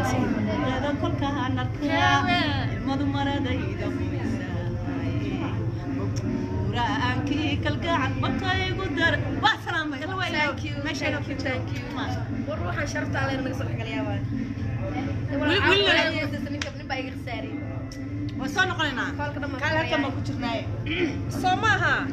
هذا كل كهان الكيا مضمرة دايدا بورا أنكي كل قاعد بقى يقدر بسلام يلا وين ماشي أنا في thank you وروح شرط على المقصود حق اليابان ولا سنين كم نبغى يخسري وصلنا قلنا كان كم كترناي سماها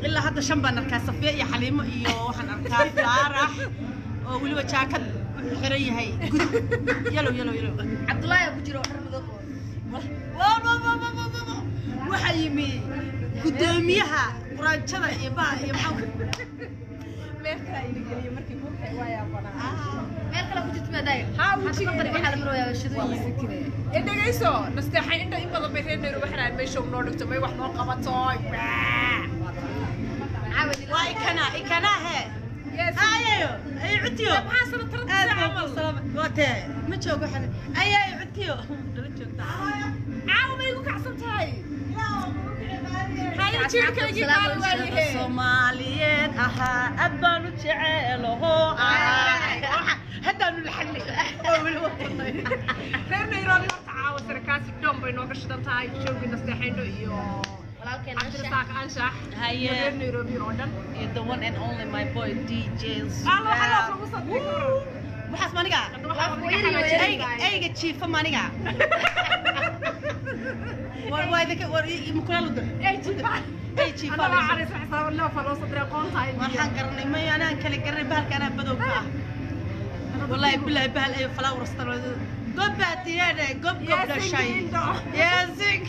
إلا هذا شنبان أركان صفية يا حليم إيوه حن أركان فرح ولو جاكد حرية هاي يلو عبد الله يا بجرو حرمه وحيمي قداميها قرانشنا يبا meelka ay galiyo markii buuxay waa yaabana meel kale ku jirto maday ha uu jiray waxa la marooyaa shidooyin kale ee dhageyso nasteexay inta in badan bay reer Nairobi waxaan meesha noo dhigto may wax noo qabato عاود واي كنا هي ايو اي عديو maxaa sanad amal wate ma joogo xal ay cudtiyo dala joogta caaw may ku kacsan tahay hayr jirkaygi qaal waayahay Soomaaliyeed aha aad baan u jecelaho hadaan la xalli reer Nairobi horta caaw sarkaasi dhoom bay nooga shidan tahay joogi nasteexayno iyo Abdulsaaq Anshax haye Nairobi oo dhan the one and only my boy DJs waxaas maniga ayga jiifa maniga war imkulalu dir ay jiifa ana xariis xisaab loo falo sadre qoontaay waxaan garanay ma aanan kala garanay bahalka ana badowka wallahi billahi bahal ay flower star gobaatiyada gob dhashay yaasig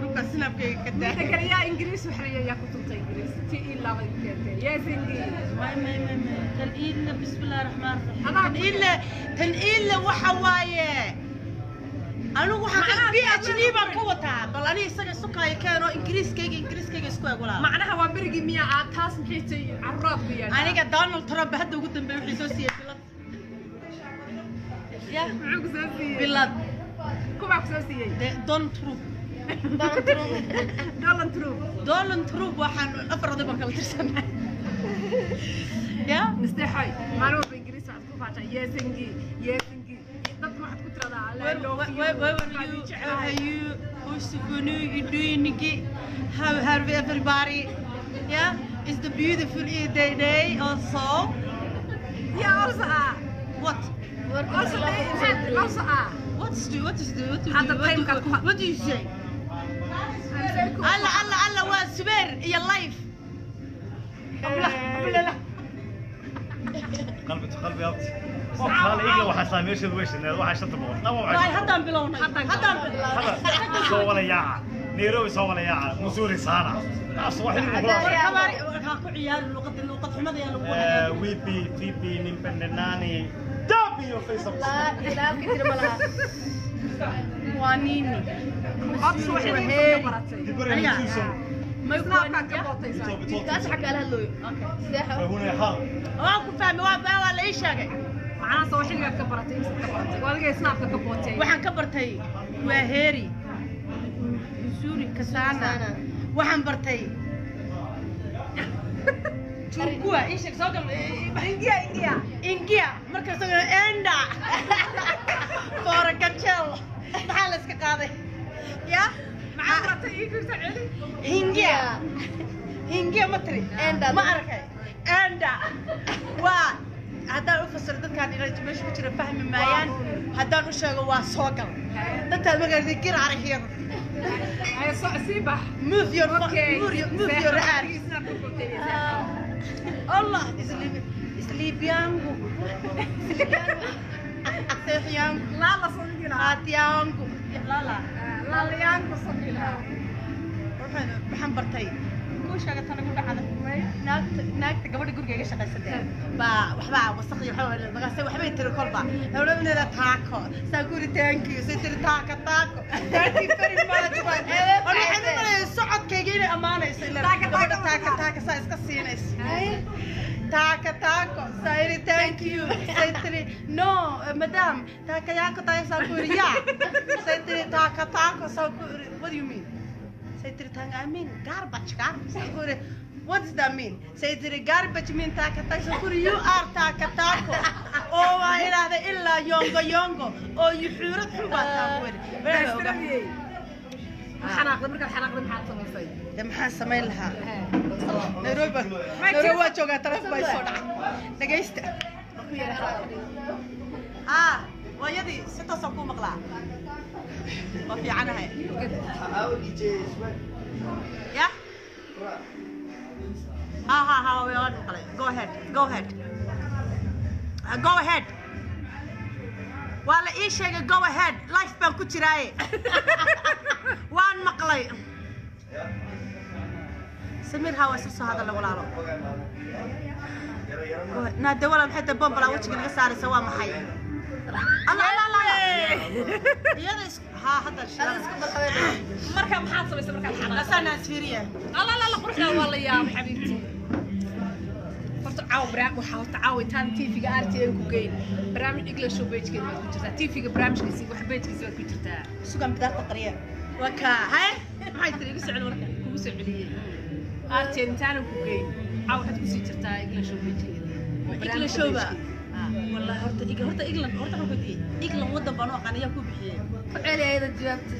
ruka snapkay kada kariya ingiriis waxriya ya ku tuntay ingiriis ti ila way keentay yaasingi ما تنقيل بسم الله الرحمن الرحيم تنقيل وحوايه أنا وحنا في أجنبي بقوتها بل أنا يسقى سكاي كانوا إنجليز كيجي سكوا ولا معناها هو برجي مية عتاس محيطي عراب يعني أنا قد دونالد ترامب هذا قدام بيحسوسي بلاد يا معك سوسي بلاد كم معك سوسي دونالد ترامب وحن أفرض بكرة ترسمه يا نستحي ما نور بإنجليزي عاد كوفاتا ياسنجي ضد واحد كتر على how are you who's you doing how everybody yeah is the beautiful day also yeah also what also what do you say Allah وسبير يا لايف قلبي أبتي قال إيه واحد صار ماشي الوش إنه واحد شط بقول لا واي هدام بلون هدام سوى لي يا نيروبي سوى لي يا مسوري سارة أصوات كباري كاكو عيال اللغة حمد يا لغة ويبي من بناني دابي وفيس لا كتير ملها وانيني أبصر وحيد ما يكون كاس حكى لها اللوي ساحة هنا يحال واكو فاهمي ولا ايش شاقي معنا صوحيلك كبرتي ولا سناب كبوتي waxaan ka bartay waa heeri Missouri Kasana waxaan bartay Turkuwa ايش soo gal India markaas oo enda for a gachel maxaa la iska qaaday ya معنا تيجي سعيد Hingia matri ma arkay enda waa haddaan u fasiro dadkaan inay meesha ku jira fahmi maayaan haddaan u sheego waa soo gal dadkaan magaalada gir aragiyad ay soo siiba move your arms Allah isliibiyangu seexyangu la soo haatiyangu la liyangu sabila waxaan bartay kuushaga tan ugu dhacda naagta gabadha guriga shaqaysatay baa waxba wasakh iyo waxbay tiri kolba hawladeeda taako saakuri thank you tiri taako thank you very much ana xidhmay socodkayga inay amaanayso ilaa gabadha taako saa iska siinayso taako sayri thank you sayri no madam taako yaako taay saakuri ya sayri taako saakuri what do you mean sayri thank I mean garbage saakuri What does that mean? Say the garbage mean takata so you are takatako. Oh I ilaahay illa yongo oo yuxurad xubata wari. xanaaqda marka xanaaqda maxaad samaysay maxaan samayn lahaa Nairobi waa joogaa taraf bay soo dhacay dhageysta wayadii si toos ku maqlaa waa fiicanahay ya we are maqlay go ahead waa la ii sheegay go ahead life baan ku jiraaye waan maqlay سمير هوا سوسو هذا اللي ولاله نادي ولا محيط بومبلا وجهك اللي صار سوا محي الله لا يدس ها هذا الشيء marka maxaad samaysay marka xanaaqda asana asfiriya la qurxaa wala yaa xabiibti horta caawitaan TV-ga RTN ku geyn barnaamij English show page-keeda ku jirtaa TV-ga barnaamijkiisa wax page-kiisa ku jirtaa sugan bidaarta qariya waka hay maxay tiri igu socon warka kugu soo celiyay RTN intaan ku geyn waxaad ku sii jirtaa English show page-keeda English show ba والله horta England waxaan ku diiday England wadan baan oo qaniya ku bixiyay ku celiyayda jawaabta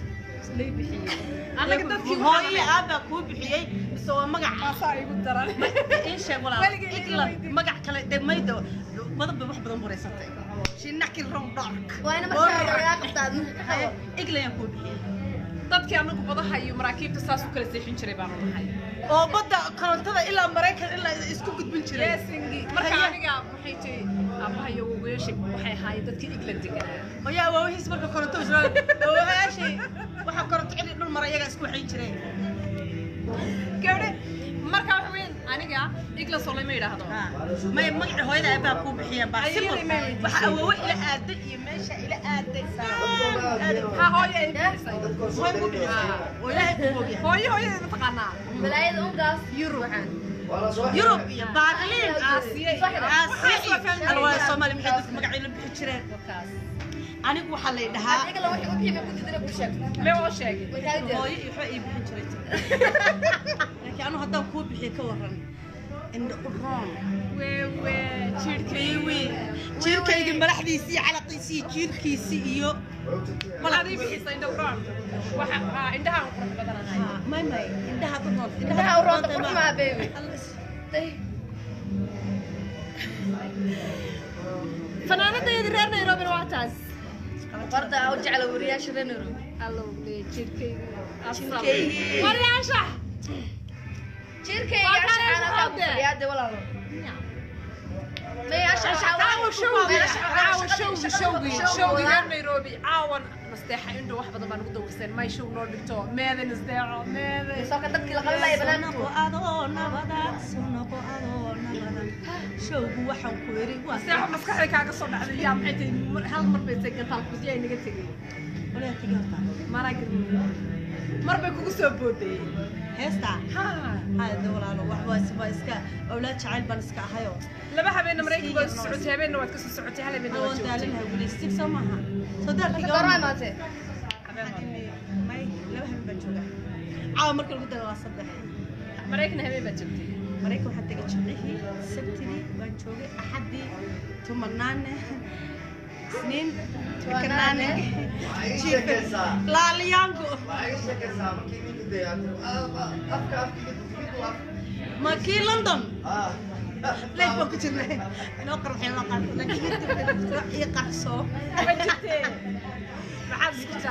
lay bixiyay anaga dadkii hooyay aaba ku bixiyay soo magac aasaa igu daran in sheeg walaal England magac kale degmaydo badan wax badan bureysatay shinaki rong dark waana markaa yaa qabtaan England ku bixiyay dadkii anagu badaha iyo maraakiibta saas u kala seexin jiray baan nahay oo badda korontada ilaa Mareykan ilaa isku gudbin jiray yeesingi marka aniga waxay tahay abahayo ugu yeeshay waxay haay dadkii England deganaa oo yaa waa wixii marka koronto isla oo yeeshay waxa koronto cili dhul mar ayaga isku xidhin jiray gabadhe marka waxa weyn aniga England soo lama yiraahdo may magac hooyada aabaa ku bixiyeen baa waxa awoow ila aaday iyo meesha ila aaday ha hooyo ay bixisay way ku bixisay oo ilaahay ku ogyahay hooyo ma taqaanaa balaayada ungaas Europe iyo Berlin Aasiya alwaa Soomaali maxay dadka magac ila bixi jireen anigu waxa la dhahaa adiga la wixii u bixiyay ku didina ku sheeg loo sheegay hooyo iyo waxa ay bixin jiray laakiin anu haddaan ku bixiyo ka waran indho uroon jiirkayga madaxdiisii calaqiisii jiirkiisii iyo malaadii bixisay indho uroon waxa indhaha qurux badanahay may indhaha uroon indhaha uroon qurux ma baby fanaanadayda reer Nairobi waa taas qorta oo jecel wariyaasha reer Nairobi allo jiirkayga jiirkayga wariyaasha jiirkayga ashana ka fadhiyaade walaalo showgi reer Nairobi caawan nasteexa indho wax badan baan ugu dawrsan may show noo dhigto meedan isdeeco meedan soo ka dadkii la qabanay banaanku adoo nabada showgu waxaan ku yiri waa nasteexa maskaxda kaaga soo dhacday yaa maxay tahay hal mar bay tagay talku ay naga tagay wala tigata maraagir mar bay kugu soo booday heesta hada walaalo wax waa iska awlaad jacayl baan iska ahayo laba habeen Mareykanka waa socotay habeen waad ka soo socotay hal habeen waa daalinahay guleystig samaha soo dalkiga garaa maate may laba habeen baan joogaa caawa marka lagu daro waa saddex Mareykan habeen baad joogtay Mareykan waxaan tagay jimcihii sabtidii baan joogay axadii tumanaane سنين كنانة لا ليانغو ما كي لندن ليش ما كنت نقرأ الحين نقرأ لكن يقرصو ما حد يسكت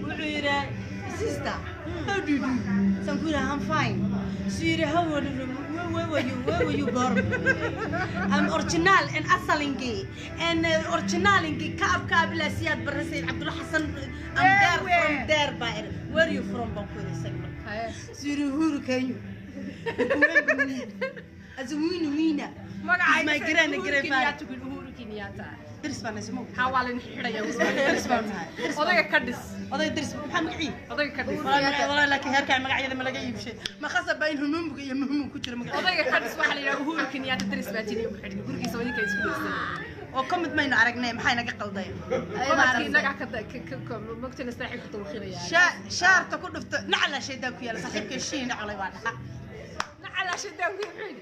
وعيرة سيستا how do you do سنقولها I'm fine سيري where were you born? I'm original and asalingi and original ingi kaab la siyad barasay Abdullah Hassan I'm there from there by where are you from Bankuri segment siri huru kanyu azumina magacay my grand Kenyatta ku huru Kenyatta dirs baan ismo hawaalin xidhaya dirs baan odayga ka dhis oday dirs maxaa magacii odayga ka dhis wala laakiin heerka magacyada ma laga iibshay ma khasab baa in humumka iyo muhum ku jira magacyada odayga ka dhis waxa la yiraahdaa huru Kenyatta dirs baa jiri ku xidhin gurigiisa wadinka isku dheysay oo kamid mayna aragnay maxay naga qalday inaga ka magtana saaxiib ku tawxiiraya shaarta ku dhufta nacla shayda ku yaala saaxiibka shiin naclay waa dhaxa shidaan ku yiri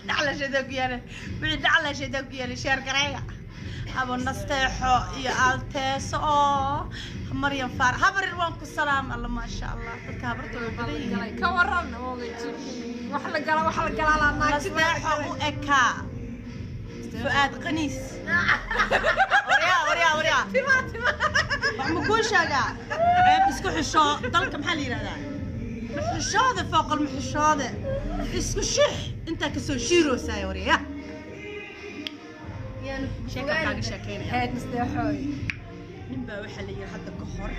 دعلا شدك يانا بلي دعلا شدك يانا شير قرايا ابو نستيحو يا التيس مريم فار هبر وانكو السلام الله ما شاء الله dadka habartu way badan yihiin ka waran oogay wax la gala la نستيحو u eka فؤاد قنيس وريا محمكوشاga عيب isku xisho dalka maxaa la yiraahdaa محشاده فوق المحشاده isku shix inta ka soo shiiroosaay wariya يعني sheeka kaaga sheekeynaya heed nasteexoy ninba waxa la yiri hadda ka hor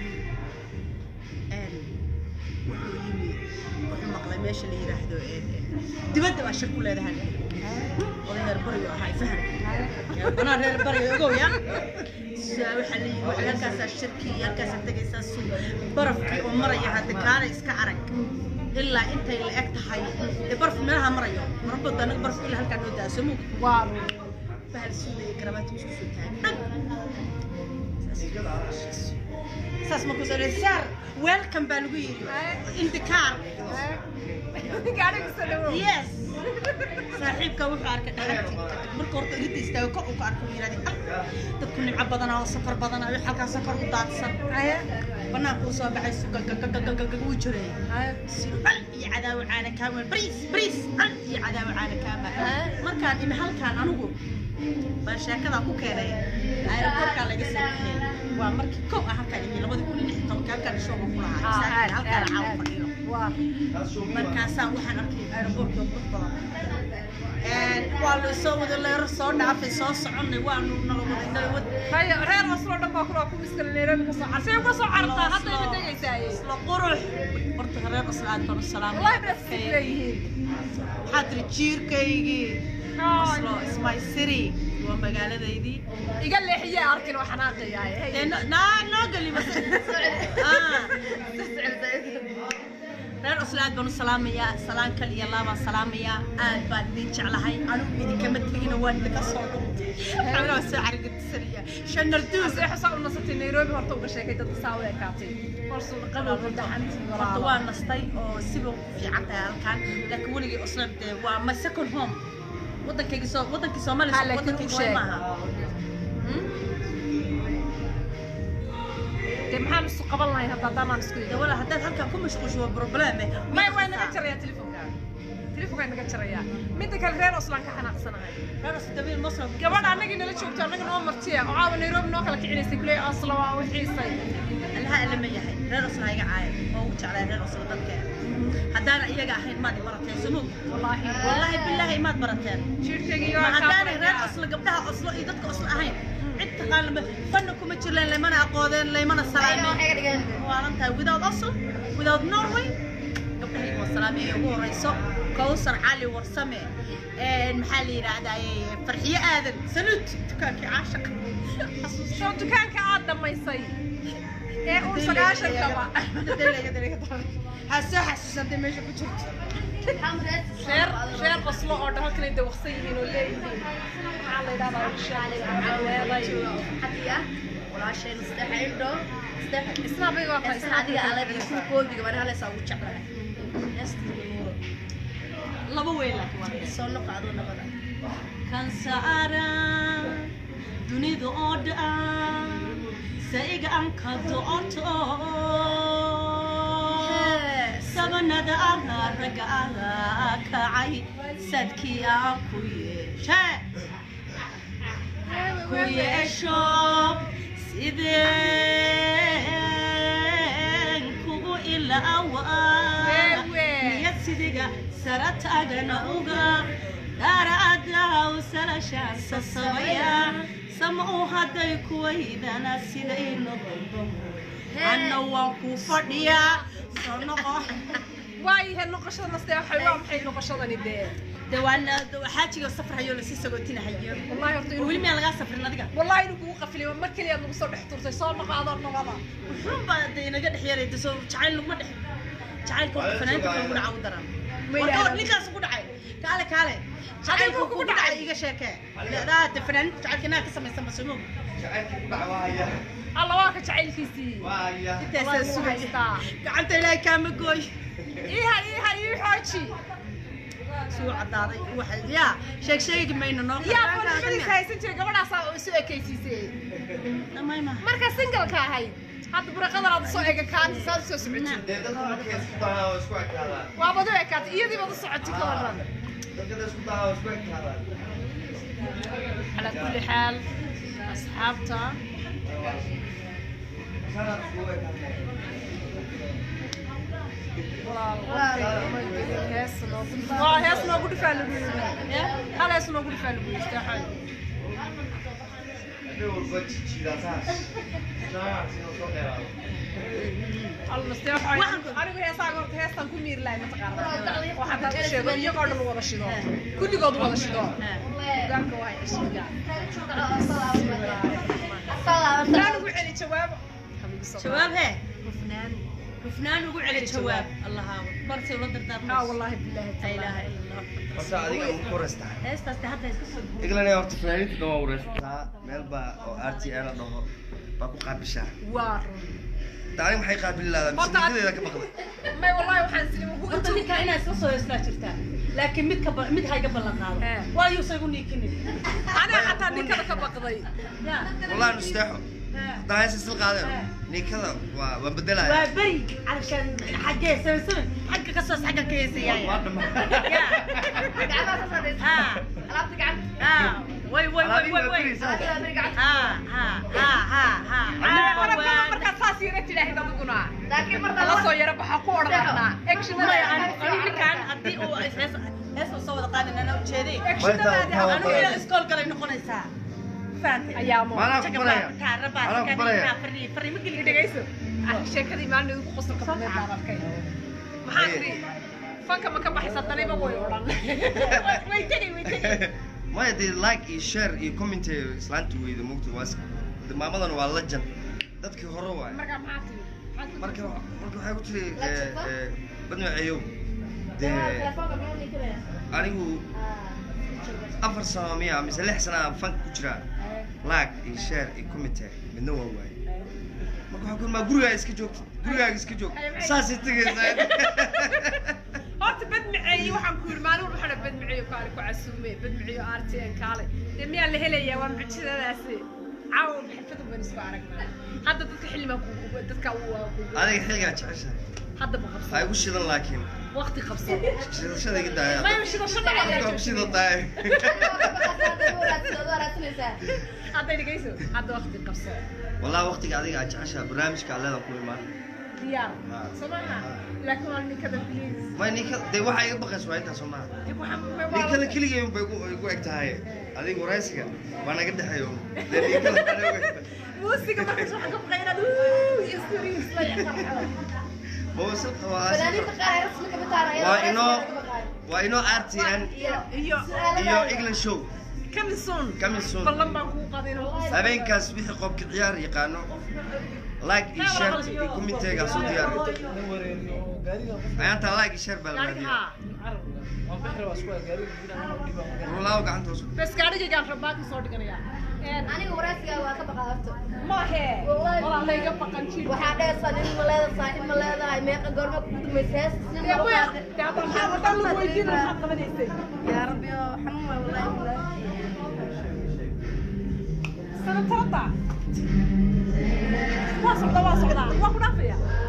wuxuu maqlay meesha la yiraahdo dibadda waa shir ku leedahay reer bariyo ahay faham ana reer bariyo ogow ya waxa la yiri waxa halkaas shirki halkaas tagaysa suuq barafkii oo maraya hadda kaana iska arag ilaa intay la eg tahay baraf meelaha marayo rabada anaga baraf ilaa halkaan oo daasamo waa bahal suuday karabaad isku soo taagay saas ma ku soo reesar welcome baa lagu yiri in the car gaariga soo yes saaxiibka wuxuu arkay dhaxantii marka horta inta istaago kor u ka arko yiraahdo dadku nimca badan oo safar badan ay halka safar u daadsan banaanku soo baxay suuqa uu jiray sirban iyo cadaaw caana kaamil bris iyo cadaaw caana kaamil markaan in halkaan anigu baa sheekada ku keenay aeroportka laga sameeyay waa markii koob ah halkaan iyo 2016 halkaan show ku lahaa halkaan caaw fadhiyo markaasaan waxaan arkay aeroportka ku badan waa la soo wada leer soo dhaafay soo soconay waanu nala wada hayo reer aslo dhan baa ku miskal Nairobi ka soo carsay ku soo cartaa hadda ay degaysaa isla qurux horta reer aslo aad baan salaam wallahi baraskayeen hadri jiirkaygi aslo is my city waa magaaladaydii iga leexiye arkin waxaan aqayaay no gali bas reer aslo aad baan salaamaya salaan kal iyo laaba salaamaya aad baan idin jeclahay anigu idinka tagina waan idinka soo dhuntay xawla soo argagtisaniya shanarduus ee xasan nasatay Nairobi horta uga sheekay dad saawe kaatay horso qabow dhaxantii horta waa nastay oo siba fiican tahay halkaan laakiin waligii aslo waa my second home wadankayga Soomaaliya wadankayga maaha maxaan isku qaban lahayn hadda aan isku yeeyo wala hadda halka ku mashquusho problem ma way naga jaraya telefoonka naga jaraya mid kale reer aslan ka xanaaqsanahay reer asdabiil masraf gabadha anaga nala joogto anaga noo martiya oo caawa Nairobi noo kala kicinaysa kulay asla waa wixiisay allaha lama yahay reer aslan iga caay oo u jeclay reer aslan dadka haddaan iyaga ahayn maad baratay sumo wallahi billahi maad barateen jirkayga iyo haddaan reer aslan gabdhaha aslo iyo dadka aslo ahayn عدت قال فنكم تشيلين لمن أقودين لمن السلامي وأنت without أصل without Norway قبله والسلامي هو رئيسه كوثر علي ورسمي المحلي رعداي فرحية آذن سلوت دكانك عاشق شو دكانك عادة ما يصير إيه قول عاشق طبعا حاسس أنت ماشي بتشوت شير أصله أرده كنا دوخسين ولا على ده على حتى ولا شيء نستحيل ده اسمع بيقول هذه على بيكون كل دي كمان هلا سووا شغله لا بويلك سونو قادونا بدا كان سارا دنيا أودا سيجا أنك دوتو سبنا دا رجع كعي سدكي كوي شوب سيدين كوبو إلا أوان يسيدك سرت أجنا أوجا دار أدها وسلاشان سسويا سمعوا هذا كوي دنا سيدين نضم أنا وانكو فديا واي هالنقشة نستيح حيوان حي نقشة ندير دوانا حاجة السفر هيو لسه قلتنا هيو والله يرتي وين ما لقى سفر نادقة والله إنه وقف لي ما كل يوم نوصل نحضر صار مقعدر نقضى وحنا بعدين قد حيري تسوي تعال لك ما دح تعال كون فنان تقول عودرا ودور نكاس قد عاي كاله تعال كون قد عاي إيجا شاكة لا تفنان تعال كنا كسم يسمى سمو الله واقع تعال كيسي أنت أساسا قعدت إلى كام قوي إيه حاجي suu cadaaday waxa yaa sheeg mayno noo yaa foolxumadii haysan jiray gabadhaas oo isu ekaysiisay marka single ka ahayd hadda buraqada aad soo eega kaan saad soo socotay dadka markay isku daahaan isku ekaadaan waa badu ekaad iyadii badu socotay ka waran dadka isku daahaan isku ekaadaan على كل حال أصحابتا هاس نوقف فعلا هاس نوقف فعلا استحي الله استحي أنا هي صار هي صار كل مير لا متقارب واحد الشيء يقعد الوضع شنو كل يقعد الوضع شنو قامك واحد الشيء لا نقول عليه جواب هي وفنان وقول عليه جواب الله برتي ولا دردار والله بالله لا اله الا الله horta adiga ugu koraysta heestaas hadda iska soo iglanay horta fanaaniinta dhan waa wareystaa meel baa oo RTL la dhaho baa ku qaabishaa waar taani maxay qaabili lahayd misadeeda ka baqday may wallahi waxaan sidii ugu horta ninka inaa iska soo heestaa jirtaa laakiin mid hayga ballan qaado waayo isagu niikinin ana xataa ninkada ka baqday wallahi nusteexo daayis isla qaadeen ninkada waa bedelaya waa bari علشان xagee sabab xagga ka soo xagga ka heesayay alaabta gacanta way markaa saas yara tidhaahid adiguna laakiin marka la soo yara baxa ku odhanaa ninkaan haddii uu hees soo wada qaadin ana ujeeday anigu ila iskool galay noqonaysaa faantay ayaamo fariimo geli dhegayso sheekadii maalin ugu qosolka badneed baan arkay maxaa tiri fanka ma ka baxaysa daniba way odhan way tegay ما يدي لايك يشير يكومنت إسلام تويد ممكن واس دمامة أنا والله جن ده كي هروا مركب معتي مركب حاجة قلت لي بدنا عيوب ده أنا هو أفر سامية مثل حسنا فن كجرا لايك يشير يكومنت من نوع واي ما قولوا إسكجوك ساسي تيجي هات بدمعي وحن كل مالو وحنا بدمعي وكالي كعسومي بدمعي RTN كالي دميا اللي هليا ومعجزة داسي عاون بحفظه بنسبة عرقنا هذا دتك حلمك دتك هذا حلقة تعيشها هذا بخبصة هاي وش ذا لكن وقتي خبصة شو ذا قدها ما يمشي ذا شنو عليك وش ذا طايح هذا اللي جيسو هذا وقتي خبصة والله وقتي قاعدين عشان برنامج كعلنا كل ما ديار سمعها لكن أنا كذا بليز ما نيك ده واحد يبغى شوية أنت سمعها نيك كل يوم بيقول إكتاهي هذه وراسك وأنا قد حيوم نيك أنا موسيقى ما كنت حقق غير يستوري هو صدق فنانين تقارير اسمك بتاعنا وإنه RTN iyo England show كم سون والله ما كون قادين هبين كاس بيحق قبك عيار يقانو لايك يشير كومنت يا صديار أنت لايك يشير بالمدينة والله وقعنت وصل بس قاعد جان رباك صوت كنيا aniga waraysiga waa ka baqaafto ما هي والله لا يقبل قنشي waxaa dheesan in ma leedahay saaxiib ma leedahay meeqa goorma ku dumaysaas يا ابوي يا ابو محمد الله ويدينا الحق بنيسي يا ربي xanuun wallahi سنة ترضى واصل واصل واصل واصل